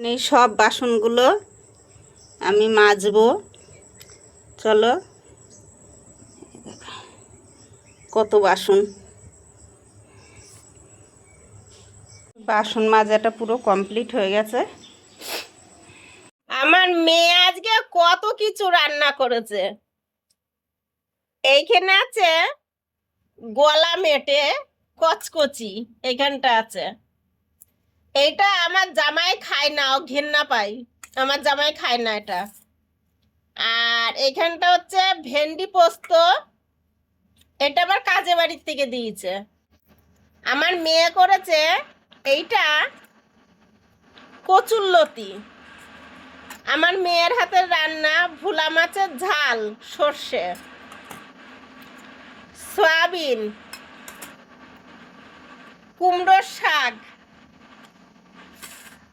এই সব বাসনগুলো আমি মাজবো। চলো, কত বাসন। বাসন মাজাটা পুরো কমপ্লিট হয়ে গেছে। আমার মেয়ে আজকে কত কিছু রান্না করেছে। এইখানে আছে গলা মেটে কচকচি, এইখানটা আছে। এইটা আমার জামাই খায় না, ও ঘেন্না পাই। আমার জামাই খায় না এটা। আর এইখানটা হচ্ছে ভেন্ডি পোস্ত, এটা আমার কাজে বাড়ির থেকে দিয়েছে। আমার মেয়ে করেছে এইটা কচুরলতি। আমার মেয়ের হাতের রান্না ভোলা মাছের ঝাল, সর্ষে, সয়াবিন, কুমড়োর শাক,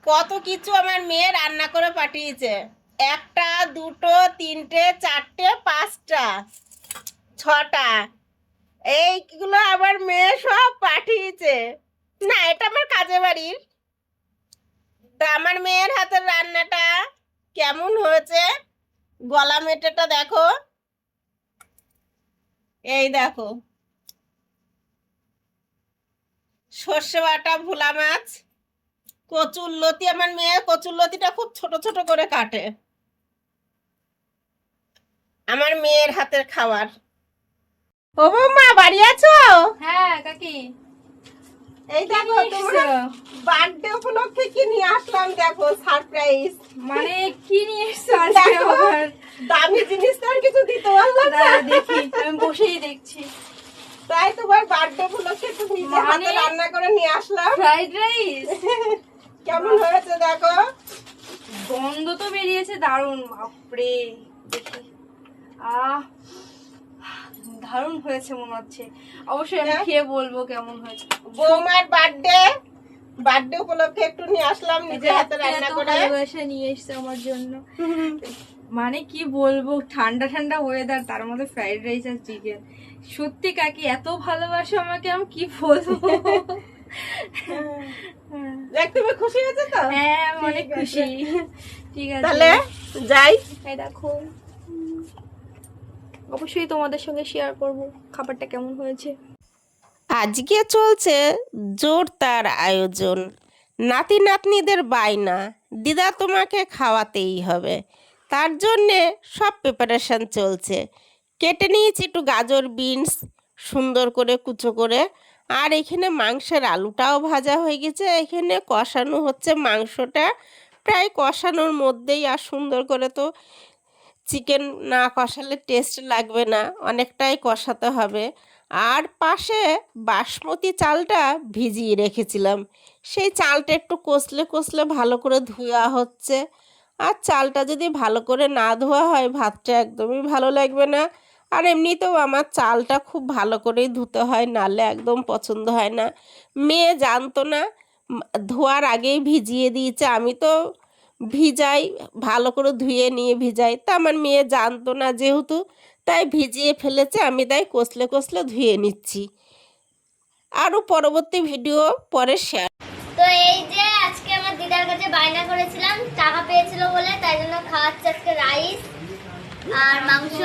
কত কিছু আমার মেয়ে রান্না করে পাঠিয়েছে। একটা, দুটো, তিনটে, চারটে, পাঁচটা, ছটা, এইগুলো আমার মেয়ে সব পাঠিয়েছে। না, এটা আমার কাজে বাড়ির। তা আমার মেয়ের হাতের রান্নাটা কেমন হয়েছে, গলা মেটেটা দেখো। এই দেখো, সর্ষে বাটা, ভোলা মাছ, কচুরলতি। আমার মেয়ে কচুরলতিটা খুব ছোট ছোট করে কাটে। আমার মেয়ের হাতের খাবার। ও বৌমা, বাড়ি আছো? হ্যাঁ কাকি, এই দেখো তোমার বার্থডে উপলক্ষে কি নিয়ে আসলাম, দেখো সারপ্রাইজ। মানে কি নিয়ে এসছো আজকে আবার? দামি জিনিস তো আর কিছু দিতে পারলাম না। দেখি, আমি বসেই দেখছি। তাই তোমার বার্থডে উপলক্ষে একটু নিজে হাতে রান্না করে নিয়ে আসলাম। ফ্রাইড রাইস কেমন হয়েছে দেখো। গন্ধ তো বেরিয়েছে দারুণ, বাপরে। দেখি, আহ দারুণ হয়েছে মনে হচ্ছে। অবশ্যই আমি খেয়ে বলবো কেমন হয়েছে। বৌমার বার্থডে উপলক্ষে একটু নিয়ে আসলাম নিজে হাতে রান্না করে। ভালোবাসা নিয়ে এসছে আমার জন্য। মানে কি বলবো, ঠান্ডা ঠান্ডা ওয়েদার, তার মধ্যে ফ্রাইড রাইস আর চিকেন। সত্যি কাকি এত ভালোবাসো আমাকে, আমি কি বলবো। দেখ, তুমি খুশি হয়েছে তো? হ্যাঁ, আমি অনেক খুশি। ঠিক আছে, তাহলে যাই। এই দেখো, অবশ্যই তোমাদের সঙ্গে শেয়ার করব খাবারটা কেমন হয়েছে। আজকে চলছে জোরদার আয়োজন। নাতি নাতনিদের বায়না, দিদা তোমাকে খাওয়াতেই হবে। তার জন্যে সব প্রিপারেশান চলছে। কেটে নিয়েছি একটু গাজর, বিনস সুন্দর করে কুচো করে। আর এখানে মাংসের আলুটাও ভাজা হয়ে গেছে। এখানে কষানো হচ্ছে মাংসটা, প্রায় কষানোর মধ্যেই। আর সুন্দর করে তো চিকেন না কষালে টেস্ট লাগবে না, অনেকটাই কষাতে হবে। আর পাশে বাসমতি চালটা ভিজিয়ে রেখেছিলাম, সেই চালটা একটু কষলে কষলে ভালো করে ধোয়া হচ্ছে। আর চালটা যদি ভালো করে না ধোয়া হয়, ভাতটা একদমই ভালো লাগবে না। আর এমনিতেও আমার চালটা খুব ভালো করেই ধুতে হয়, নাহলে একদম পছন্দ হয় না। মেয়ে জানতো না, ধোয়ার আগেই ভিজিয়ে দিয়েছে। আমি তো ভিজাই, ভালো করে ধুয়ে নিয়ে ভিজাই, তা আমার মেয়ে জানতো না যেহেতু, তাই ভিজিয়ে ফেলেছে। আমি তাই কষলে কষলে ধুয়ে নিচ্ছি। আরও পরবর্তী ভিডিও পরে শেয়ার। তো এই যে আজকে আমার দিদার কাছে বায়না করেছিলাম, টাকা পেয়েছিল বলে, তাই জন্য খাওয়াচ্ছে আজকে রাইস আর মাংস।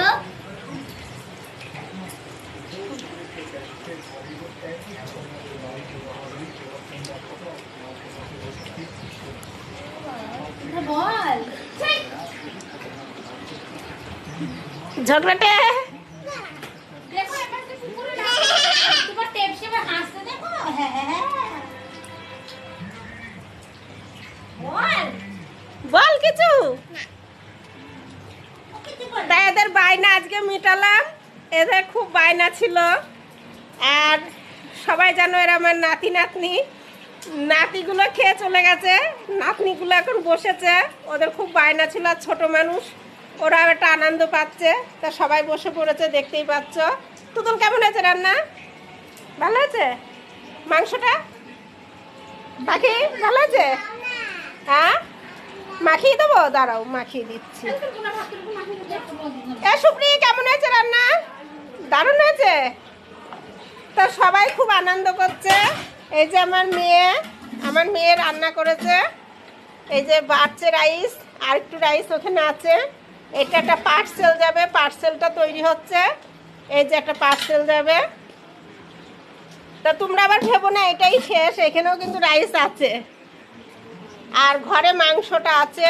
বল ঝগড়াটে দেখো, এবার তো শুকুর তোমার টেপসে হাসতে দেখো। বল বল কিছু। তাই এদের বায়না আজকে মিটালাম। এদের খুব বায়না ছিল। আর সবাই জানো এরা আমার নাতি নাতনি। নাতিগুলো খেয়ে চলে গেছে, নাতনিগুলো এখন বসেছে। ওদের খুব বায়না ছিল, আর ছোটো মানুষ, ওরা একটা আনন্দ পাচ্ছে। তা সবাই বসে পড়েছে, দেখতেই পাচ্ছ। তুতুল কেমন হয়েছে রান্না? ভালো হয়েছে মাংসটা? বাকি ভালো হয়েছে? হ্যাঁ, মাখিয়ে দেবো, দাঁড়াও মাখিয়ে দিচ্ছি। সুপ্রি, কেমন হয়েছে রান্না? দারুণ হয়েছে তো, সবাই খুব আনন্দ করছে। এই যে আমার মেয়ে রান্না করেছে। এই যে বাড়ছে রাইস, আর একটু রাইস ওখানে আছে। এটা একটা পার্সেল যাবে, পার্সেলটা তৈরি হচ্ছে। এই যে একটা পার্সেল যাবে। তা তোমরা আবার ভেবো না এটাই শেষ, এখানেও কিন্তু রাইস আছে, আর ঘরে মাংসটা আছে।